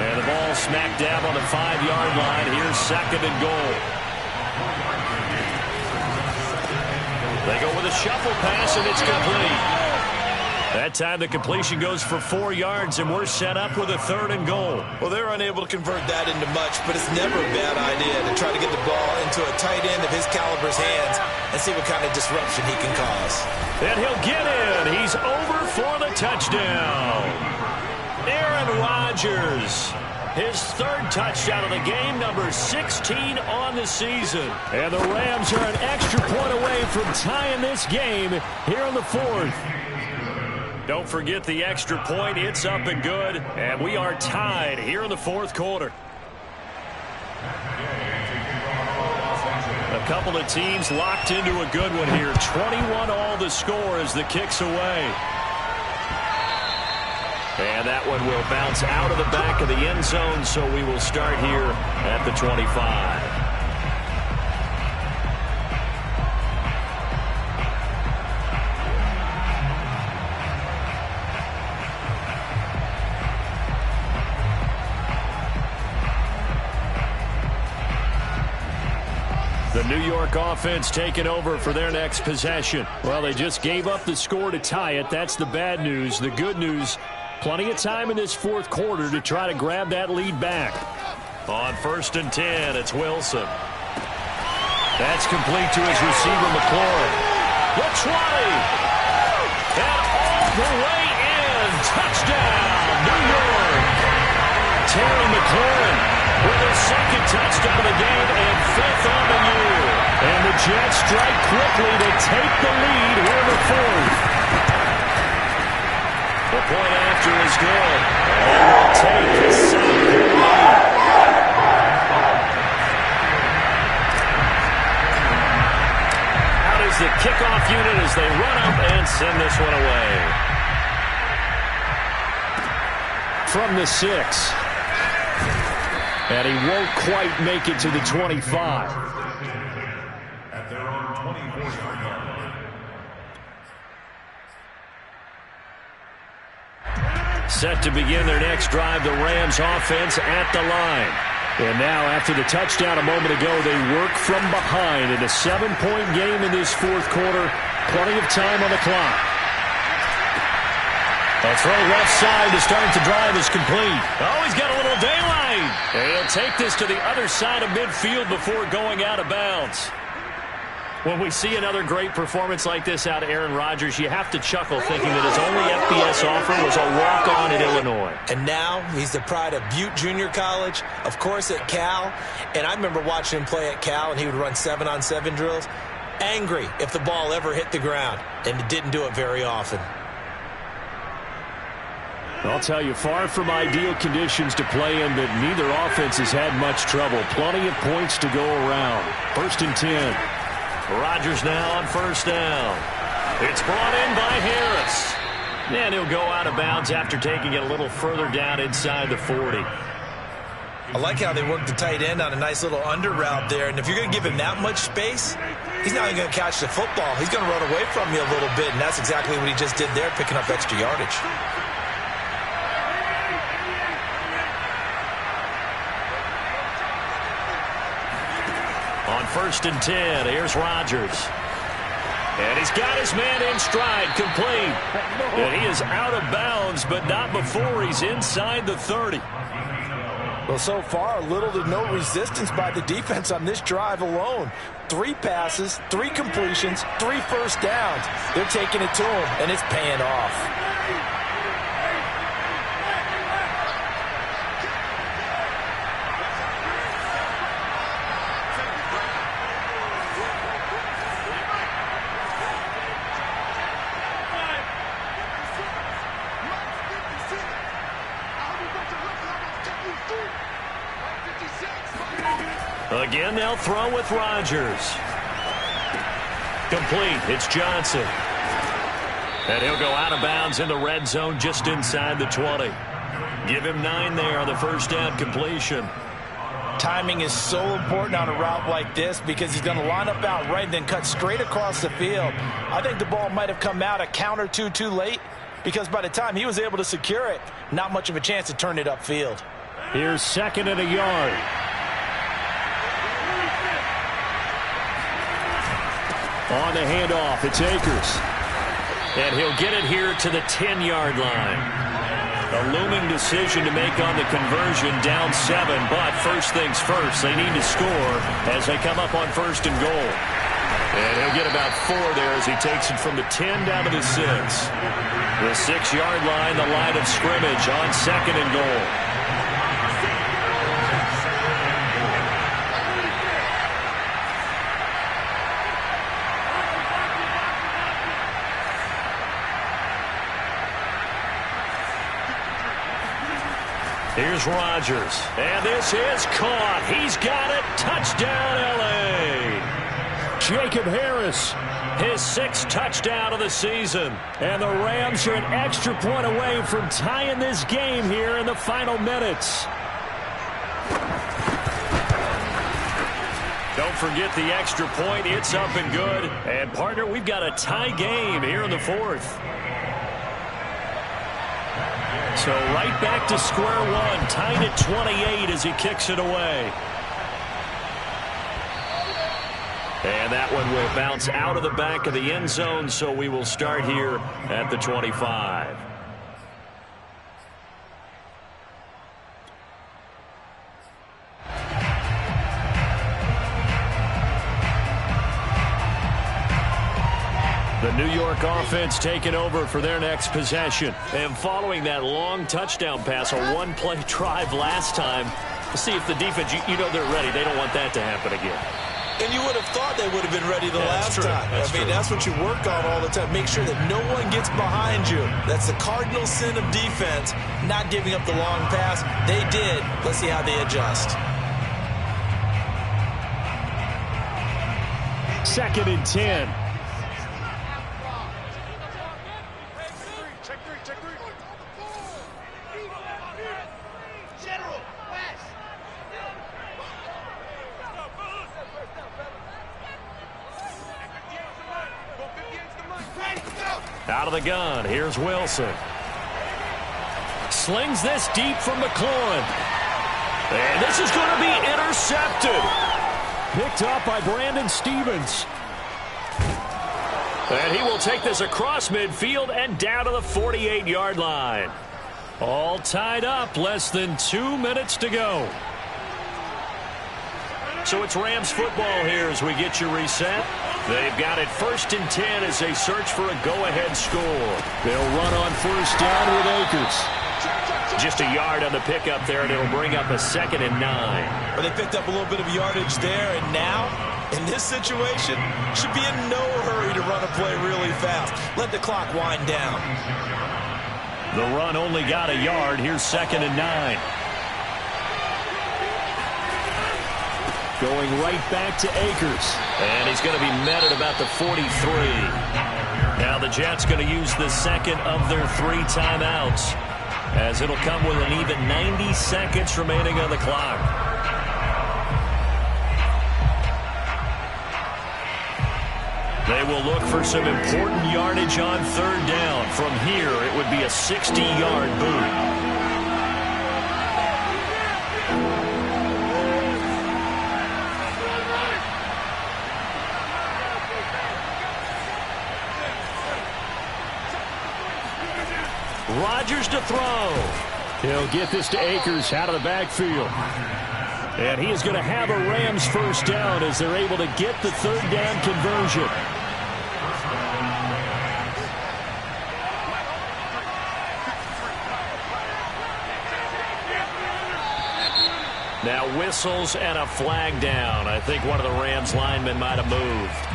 And the ball smack dab on the 5-yard line. Here's 2nd and goal. They go with a shuffle pass, and it's complete. That time the completion goes for 4 yards, and we're set up with a 3rd and goal. Well, they're unable to convert that into much, but it's never a bad idea to try to get the ball into a tight end of his caliber's hands and see what kind of disruption he can cause. And he'll get in. He's over for the touchdown. Aaron Rodgers, his 3rd touchdown of the game, number 16 on the season. And the Rams are an extra point away from tying this game here in the 4th. Don't forget the extra point. It's up and good. And we are tied here in the 4th quarter. A couple of teams locked into a good one here. 21-all the score as the kick's away. And that one will bounce out of the back of the end zone, so we will start here at the 25. The New York offense taking over for their next possession. Well, they just gave up the score to tie it. That's the bad news. The good news, plenty of time in this 4th quarter to try to grab that lead back. On 1st and 10, it's Wilson. That's complete to his receiver, McLaurin. The 20. And all the way in. Touchdown, New York. Terry McLaurin with his 2nd touchdown of the game and 5th on the year. And the Jets strike quickly to take the lead here in the 4th. The point after is good. And will take the 7th lead. Out is the kickoff unit as they run up and send this one away. From the 6. And he won't quite make it to the 25. At their own 24-yard line. Set to begin their next drive, the Rams offense at the line. And now, after the touchdown a moment ago, they work from behind in a 7-point game in this 4th quarter. Plenty of time on the clock. A throw left side to start the drive is complete. Oh, he's got a little daylight. And he'll take this to the other side of midfield before going out of bounds. When we see another great performance like this out of Aaron Rodgers, you have to chuckle thinking that his only FBS offer was a walk-on at Illinois. And now he's the pride of Butte Junior College, of course at Cal. And I remember watching him play at Cal, and he would run 7-on-7 drills. Angry if the ball ever hit the ground, and it didn't do it very often. I'll tell you, far from ideal conditions to play in, but neither offense has had much trouble. Plenty of points to go around. 1st and 10. Rodgers now on 1st down. It's brought in by Harris. And he'll go out of bounds after taking it a little further down inside the 40. I like how they work the tight end on a nice little under route there. And if you're going to give him that much space, he's not even going to catch the football. He's going to run away from you a little bit, and that's exactly what he just did there, picking up extra yardage. On 1st and 10, here's Rodgers. And he's got his man in stride, complete. And he is out of bounds, but not before he's inside the 30. Well, so far, little to no resistance by the defense on this drive alone. 3 passes, 3 completions, 3 first downs. They're taking it to him, and it's paying off. Again, they'll throw with Rodgers. Complete. It's Johnson. And he'll go out of bounds in the red zone just inside the 20. Give him 9 there on the 1st down completion. Timing is so important on a route like this because he's going to line up out right and then cut straight across the field. I think the ball might have come out a count or two too late because by the time he was able to secure it, not much of a chance to turn it upfield. Here's 2nd and a yard. On the handoff, it's Akers. And he'll get it here to the 10-yard line. A looming decision to make on the conversion, down 7. But first things first, they need to score as they come up on 1st and goal. And he'll get about 4 there as he takes it from the 10 down to the 6. The 6-yard line, the line of scrimmage on 2nd and goal. Here's Rodgers, and this is caught. He's got it. Touchdown, L.A. Jacob Harris, his 6th touchdown of the season. And the Rams are an extra point away from tying this game here in the final minutes. Don't forget the extra point. It's up and good. And, partner, we've got a tie game here in the 4th. So right back to square one, tied at 28 as he kicks it away. And that one will bounce out of the back of the end zone, so we will start here at the 25. The New York offense taking over for their next possession. And following that long touchdown pass, a one-play drive last time, see if the defense, you know they're ready. They don't want that to happen again. And you would have thought they would have been ready the last time. That's what you work on all the time. Make sure that no one gets behind you. That's the cardinal sin of defense, not giving up the long pass. They did. Let's see how they adjust. 2nd and 10. Out of the gun, here's Wilson. Slings this deep from McLaurin. And this is going to be intercepted. Picked up by Brandon Stevens. And he will take this across midfield and down to the 48-yard line. All tied up, less than 2 minutes to go. So it's Rams football here as we get you reset. They've got it 1st and 10 as they search for a go-ahead score. They'll run on 1st down with Akers. Just a yard on the pickup there, and it'll bring up a 2nd and 9. Well, they picked up a little bit of yardage there, and now, in this situation, should be in no hurry to run a play really fast. Let the clock wind down. The run only got a yard. Here's 2nd and 9. Going right back to Akers. And he's going to be met at about the 43. Now the Jets going to use the 2nd of their 3 timeouts, as it'll come with an even 90 seconds remaining on the clock. They will look for some important yardage on 3rd down. From here, it would be a 60-yard boot. Rodgers to throw. He'll get this to Akers out of the backfield. And he is going to have a Rams 1st down as they're able to get the 3rd down conversion. Now whistles and a flag down. I think one of the Rams linemen might have moved.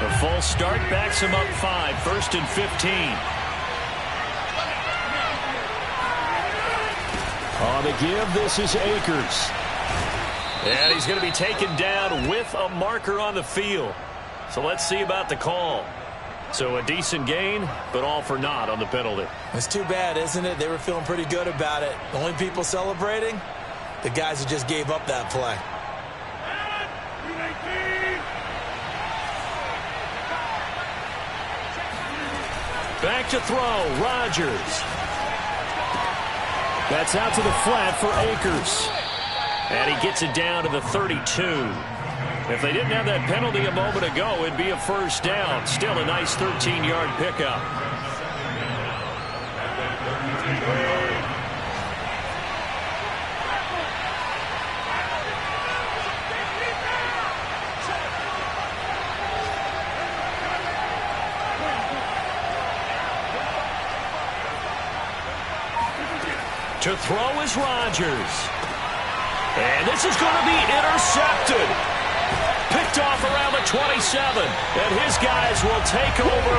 The full start backs him up 5, 1st and 15. On the give, this is Akers. And he's going to be taken down with a marker on the field. So let's see about the call. So a decent gain, but all for naught on the penalty. It's too bad, isn't it? They were feeling pretty good about it. The only people celebrating, the guys who just gave up that play. Back to throw, Rodgers. That's out to the flat for Akers. And he gets it down to the 32. If they didn't have that penalty a moment ago, it'd be a first down. Still a nice 13-yard pickup. To throw is Rodgers. And this is going to be intercepted. Picked off around the 27. And his guys will take over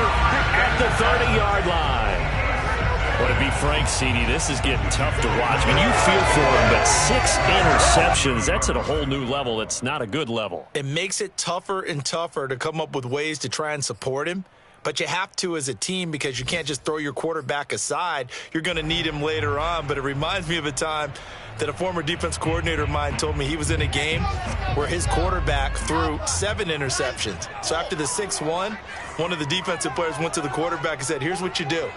at the 30-yard line. Well, to be frank, CD, this is getting tough to watch. I mean, you feel for him, but 6 interceptions, that's at a whole new level. It's not a good level. It makes it tougher and tougher to come up with ways to try and support him. But you have to as a team because you can't just throw your quarterback aside. You're going to need him later on. But it reminds me of a time that a former defense coordinator of mine told me he was in a game where his quarterback threw 7 interceptions. So after the 6-1, one of the defensive players went to the quarterback and said, here's what you do.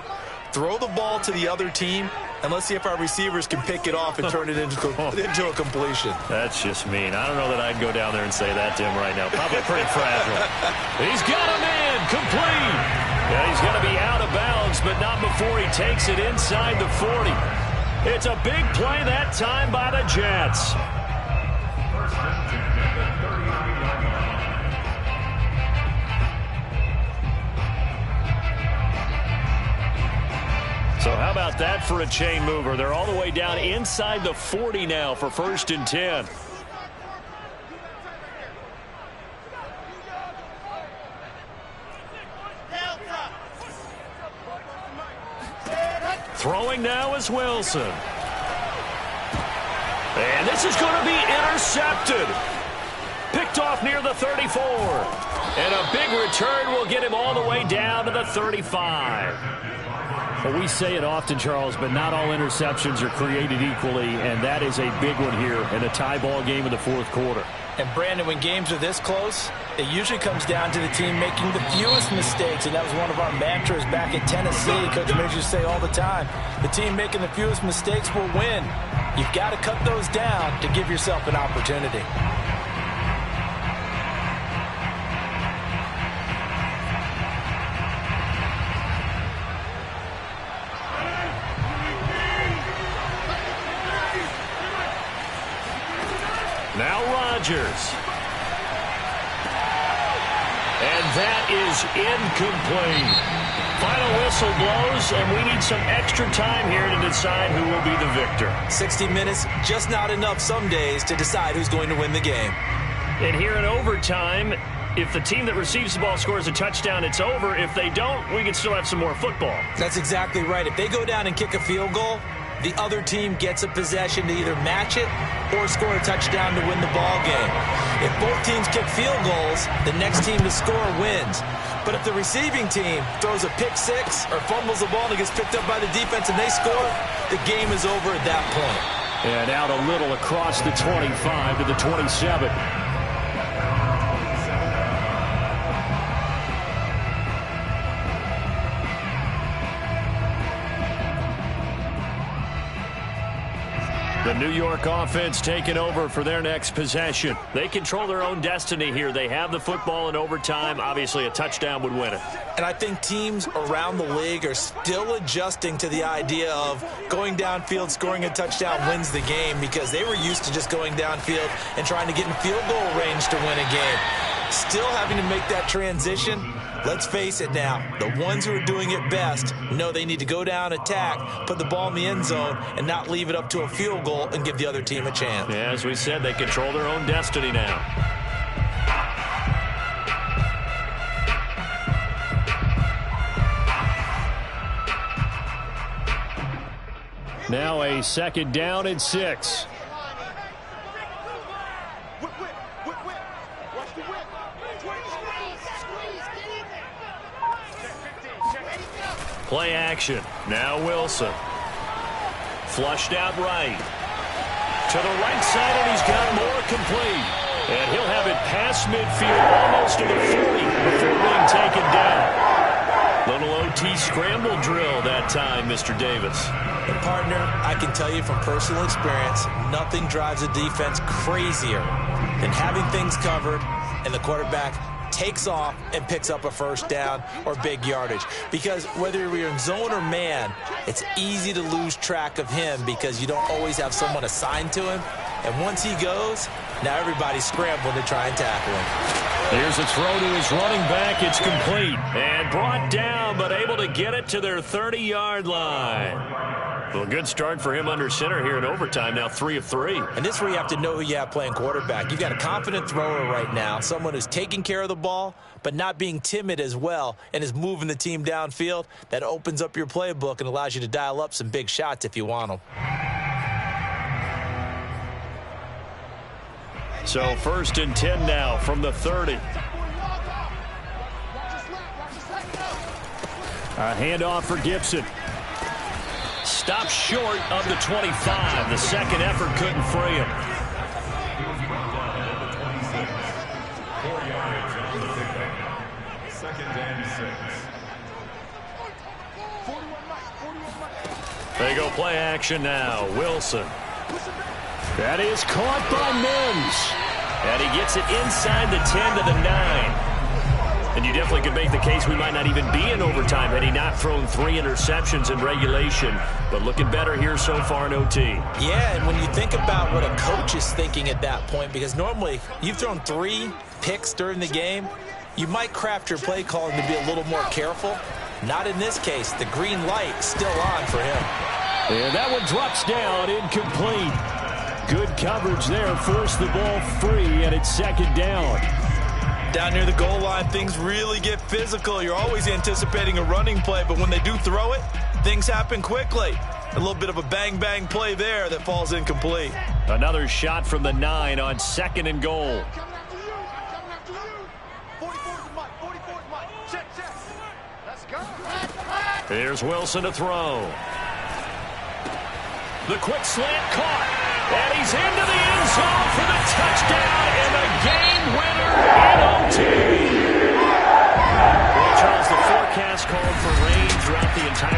Throw the ball to the other team, and let's see if our receivers can pick it off and turn it into a completion. That's just mean. I don't know that I'd go down there and say that to him right now. Probably pretty fragile. He's got him in. Complete. Yeah, he's going to be out of bounds, but not before he takes it inside the 40. It's a big play that time by the Jets. So how about that for a chain mover? They're all the way down inside the 40 now for 1st and 10. Throwing now is Wilson. And this is going to be intercepted. Picked off near the 34. And a big return will get him all the way down to the 35. Well, we say it often, Charles, but not all interceptions are created equally, and that is a big one here in a tie ball game in the 4th quarter. And, Brandon, when games are this close, it usually comes down to the team making the fewest mistakes, and that was one of our mantras back at Tennessee. Coach Midge used to say all the time, the team making the fewest mistakes will win. You've got to cut those down to give yourself an opportunity. Now Rodgers. And that is incomplete. Final whistle blows, and we need some extra time here to decide who will be the victor. 60 minutes, just not enough some days to decide who's going to win the game. And here in overtime, if the team that receives the ball scores a touchdown, it's over. If they don't, we can still have some more football. That's exactly right. If they go down and kick a field goal, the other team gets a possession to either match it or score a touchdown to win the ball game. If both teams kick field goals, the next team to score wins. But if the receiving team throws a pick six or fumbles the ball and it gets picked up by the defense and they score, the game is over at that point. And out a little across the 25 to the 27. The New York offense taking over for their next possession. They control their own destiny here. They have the football in overtime. Obviously, a touchdown would win it. And I think teams around the league are still adjusting to the idea of going downfield, scoring a touchdown wins the game, because they were used to just going downfield and trying to get in field goal range to win a game. Still having to make that transition. Let's face it now, the ones who are doing it best know they need to go down, attack, put the ball in the end zone, and not leave it up to a field goal and give the other team a chance. Yeah, as we said, they control their own destiny now. Now a 2nd down and 6. Play action. Now Wilson. Flushed out right. To the right side, and he's got more complete. And he'll have it past midfield, almost to the 40, before being taken down. Little OT scramble drill that time, Mr. Davis. And partner, I can tell you from personal experience, nothing drives a defense crazier than having things covered and the quarterback takes off and picks up a first down or big yardage. Because whether you're in zone or man, it's easy to lose track of him because you don't always have someone assigned to him. And once he goes, now everybody's scrambling to try and tackle him. Here's a throw to his running back. It's complete. And brought down, but able to get it to their 30-yard line. Well, good start for him under center here in overtime. Now 3 of 3. And this is where you have to know who you have playing quarterback. You've got a confident thrower right now, someone who's taking care of the ball, but not being timid as well, and is moving the team downfield. That opens up your playbook and allows you to dial up some big shots if you want them. So 1st and 10 now from the 30. A handoff for Gibson. Stopped short of the 25. The second effort couldn't free him. 4 yards on the pickup. 2nd and 6. They go play action now. Wilson. That is caught by Mims. And he gets it inside the 10 to the 9. And you definitely could make the case we might not even be in overtime had he not thrown 3 interceptions in regulation. But looking better here so far in OT. Yeah, and when you think about what a coach is thinking at that point, because normally you've thrown 3 picks during the game, you might craft your play calling to be a little more careful. Not in this case. The green light still on for him. And that one drops down, incomplete. Good coverage there, forced the ball free, and it's 2nd down. Down near the goal line, things really get physical. You're always anticipating a running play, but when they do throw it, things happen quickly. A little bit of a bang-bang play there that falls incomplete. Another shot from the 9 on 2nd and goal. Coming after you. Coming after you. 44's Mike. 44's Mike. Check, check. Let's go. Here's Wilson to throw. The quick slant caught. And he's into the end zone for the touchdown and the game winner in OT. Well, Charles, the forecast called for rain throughout the entire